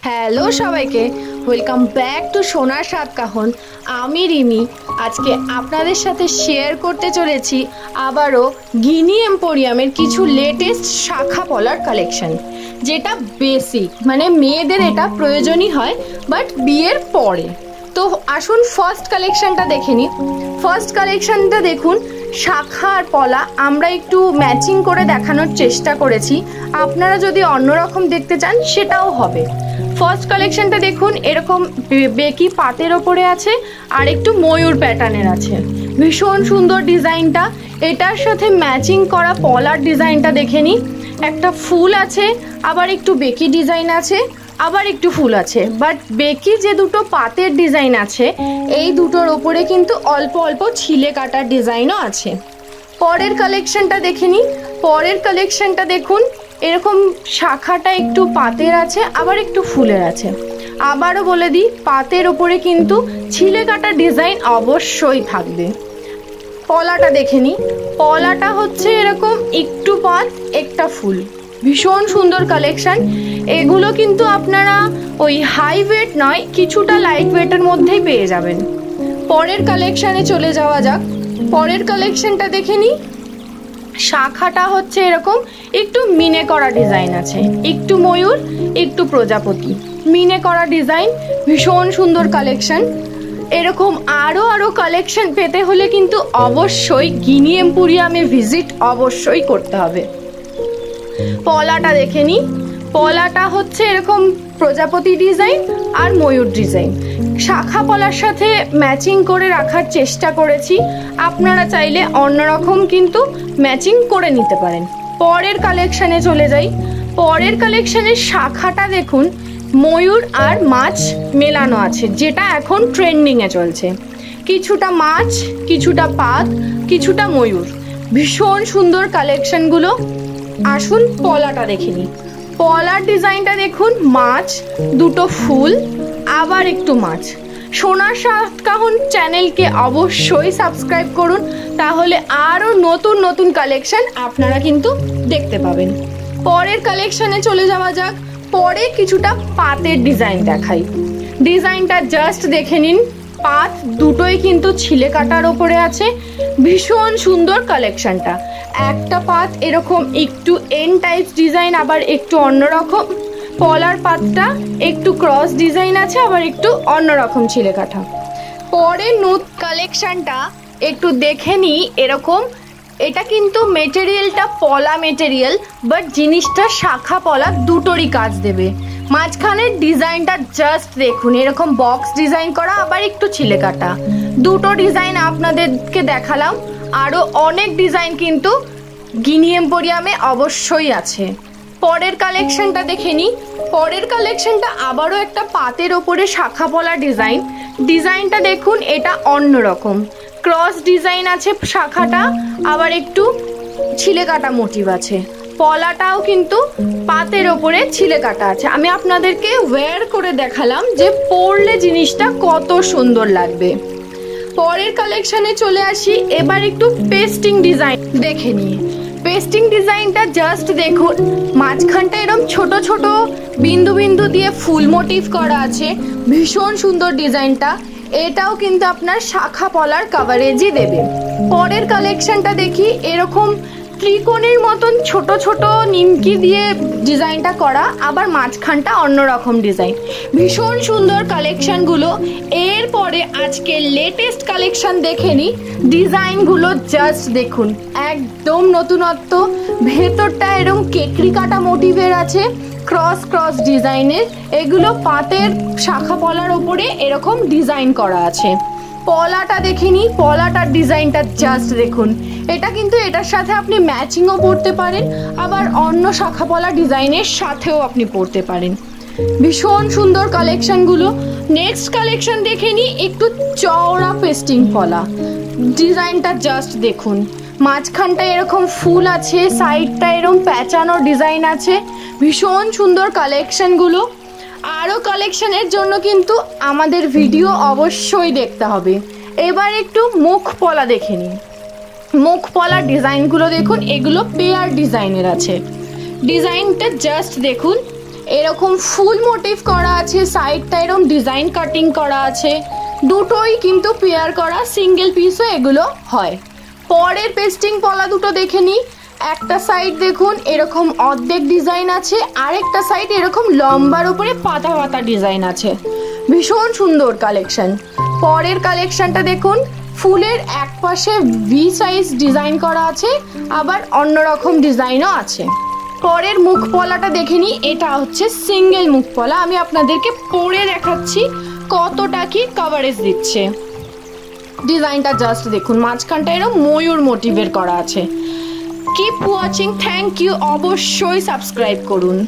Hello সবাইকে, welcome back to সোনার সাত কাহন। আমি রিমি। আজকে আপনাদের সাথে শেয়ার করতে চলেছি আবারও গিনি এম্পোরিয়ামের কিছু লেটেস্ট শাখা পলার কালেকশন, যেটা বেসিক মানে মেয়েদের এটা প্রয়োজনই হয় বাট বিয়ের পরে। তো আসুন ফার্স্ট কালেকশনটা দেখে নিই। ফার্স্ট কালেকশনটা দেখুন, শাখা আর পলা আমরা একটু ম্যাচিং করে দেখানোর চেষ্টা করেছি। আপনারা যদি অন্যরকম দেখতে চান সেটাও হবে। ফার্স্ট কালেকশনটা দেখুন, এরকম বেকি পাতের ওপরে আছে আর একটু ময়ূর প্যাটার্নের আছে। ভীষণ সুন্দর ডিজাইনটা। এটার সাথে ম্যাচিং করা পলার ডিজাইনটা দেখে নিই। একটা ফুল আছে, আবার একটু বেকি ডিজাইন আছে, আবার একটু ফুল আছে। বাট বেকি যে দুটো পাতের ডিজাইন আছে, এই দুটোর ওপরে কিন্তু অল্প অল্প ছিলে কাটার ডিজাইনও আছে। পরের কালেকশনটা দেখে নিই। পরের কালেকশনটা দেখুন, এরকম শাখাটা একটু পাতের আছে, আবার একটু ফুলের আছে। আবারও বলে দিই, পাতের ওপরে কিন্তু ছিলে কাটা ডিজাইন অবশ্যই থাকবে। পলাটা দেখে নিই। পলাটা হচ্ছে এরকম একটু পাত একটা ফুল। ভীষণ সুন্দর কালেকশন। এগুলো কিন্তু আপনারা ওই হাই ওয়েট নয়, কিছুটা লাইট ওয়েটের মধ্যেই পেয়ে যাবেন। পরের কালেকশানে চলে যাওয়া যাক। পরের কালেকশনটা দেখে নিই। শাখাটা হচ্ছে এরকম একটু মিনে করা ডিজাইন আছে, একটু ময়ূর একটু প্রজাপতি, মিনে করা ডিজাইন। ভীষণ সুন্দর কালেকশন। এরকম আরও কালেকশন পেতে হলে কিন্তু অবশ্যই গিনি এম্পোরিয়ামে ভিজিট অবশ্যই করতে হবে। পলাটা দেখে নিই। পলাটা হচ্ছে এরকম প্রজাপতি ডিজাইন আর ময়ূর ডিজাইন। শাখা পলার সাথে ম্যাচিং করে রাখার চেষ্টা করেছি। আপনারা চাইলে অন্যরকম কিন্তু ম্যাচিং করে নিতে পারেন। পরের কালেকশানে চলে যাই। পরের কালেকশানের শাখাটা দেখুন, ময়ূর আর মাছ মেলানো আছে, যেটা এখন ট্রেন্ডিংয়ে চলছে। কিছুটা মাছ, কিছুটা পাত, কিছুটা ময়ূর। ভীষণ সুন্দর কালেকশনগুলো। আসুন পলাটা দেখে নিই। পলার ডিজাইনটা দেখুন, মাছ, দুটো ফুল, আবার একটু মাছ। সোনার সাত কাহন চ্যানেলকে অবশ্যই সাবস্ক্রাইব করুন, তাহলে আরও নতুন নতুন কালেকশন আপনারা কিন্তু দেখতে পাবেন। পরের কালেকশনে চলে যাওয়া যাক। পরে কিছুটা পাতের ডিজাইন দেখাই। ডিজাইনটা জাস্ট দেখে নিন। পাত দুটোই কিন্তু ছিলে কাটার ওপরে আছে। ভীষণ সুন্দর কালেকশনটা। একটা পাত এরকম একটু এন টাইপ ডিজাইন, আবার একটু অন্যরকম। পলার পাতটা একটু ক্রস ডিজাইন আছে, আবার একটু অন্যরকম ছিলে কাটা। পরে নতুন কালেকশনটা একটু দেখে নিই। এরকম এটা কিন্তু মেটেরিয়ালটা পলা মেটেরিয়াল, বাট জিনিসটা শাখা পলা দুটোরই কাজ দেবে। মাঝখানের ডিজাইনটা জাস্ট দেখুন, এরকম বক্স ডিজাইন করা, আবার একটু ছিলে কাটা। দুটো ডিজাইন আপনাদেরকে দেখালাম। আরও অনেক ডিজাইন কিন্তু গিনি এম্পোরিয়ামে অবশ্যই আছে। পরের কালেকশনটা দেখে নিই। পরের কালেকশনটা আবারও একটা পাতের ওপরে শাখা পলা ডিজাইন। ডিজাইনটা দেখুন, এটা অন্যরকম ক্রস ডিজাইন আছে শাখাটা, আবার একটু ছিলে কাটা মোটিভ আছে। পলাটাও কিন্তু পাতের ওপরে ছিলে কাটা আছে। আমি আপনাদেরকে ওয়্যার করে দেখালাম যে পরলে জিনিসটা কত সুন্দর লাগবে। পরের কালেকশনে চলে আসি। এবার একটু পেস্টিং ডিজাইন দেখে নিই। পেস্টিং ডিজাইনটা জাস্ট দেখুন, মাঝখানটা এরকম ছোট ছোট বিন্দু বিন্দু দিয়ে ফুল মোটিভ করা আছে। ভীষণ সুন্দর ডিজাইনটা। এটাও কিন্তু আপনার শাখা পলার কাভারেজই দেবে। পরের কালেকশনটা দেখি। এরকম ত্রিকোণের মতন ছোট ছোট নিমকি দিয়ে ডিজাইনটা করা, আবার মাঝখানটা অন্যরকম ডিজাইন। ভীষণ সুন্দর কালেকশনগুলো। এরপরে আজকে লেটেস্ট কালেকশন দেখে নিই। ডিজাইনগুলো জাস্ট দেখুন, একদম নতুনত্ব। ভেতরটা এরকম কেকড়ি কাটা মোটিভের আছে, ক্রস ক্রস ডিজাইনের। এগুলো পাতের শাখা পলার ওপরে এরকম ডিজাইন করা আছে। পলাটা দেখে নিই। পলাটার ডিজাইনটা জাস্ট দেখুন। এটা কিন্তু এটার সাথে আপনি ম্যাচিংও পরতে পারেন, আবার অন্য শাখা পলা ডিজাইনের সাথেও আপনি পরতে পারেন। ভীষণ সুন্দর কালেকশনগুলো। নেক্সট কালেকশন দেখে নিই। একটু চওড়া পেস্টিং পলা। ডিজাইনটা জাস্ট দেখুন, মাঝখানটা এরকম ফুল আছে, সাইডটা এরকম প্যাঁচানো ডিজাইন আছে। ভীষণ সুন্দর কালেকশনগুলো। আরও কালেকশনের জন্য কিন্তু আমাদের ভিডিও অবশ্যই দেখতে হবে। এবার একটু মুখ পলা দেখে নিন। মুখ পলার ডিজাইনগুলো দেখুন, এগুলো পেয়ার ডিজাইনের আছে। ডিজাইনটা জাস্ট দেখুন, এরকম ফুল মোটিভ করা আছে, সাইডটা এরকম ডিজাইন কাটিং করা আছে, দুটোই কিন্তু পেয়ার করা, সিঙ্গেল পিসও এগুলো হয়। পরের পেস্টিং পলা দুটো দেখে নিই। একটা সাইড দেখুন এরকম অর্ধেক ডিজাইন আছে, আরেকটা সাইড এরকম লম্বার উপরে পাতা পাতা ডিজাইন আছে, ভীষণ সুন্দর কালেকশন। পরের কালেকশনটা দেখুন, ফুলের এক পাশে ভি সাইজ ডিজাইন করা আছে, আবার অন্যরকম ডিজাইনও আছে। পরের মুখ পলাটা দেখে নিই, এটা হচ্ছে সিঙ্গেল মুখ পলা। আমি আপনাদেরকে পরে দেখাচ্ছি কতটা কি কভারেজ দিচ্ছে। ডিজাইনটা জাস্ট দেখুন, মাঝখানটা এরকম ময়ূর মোটিভের করা আছে। Keep watching, thank you. অবশ্যই সাবস্ক্রাইব করুন।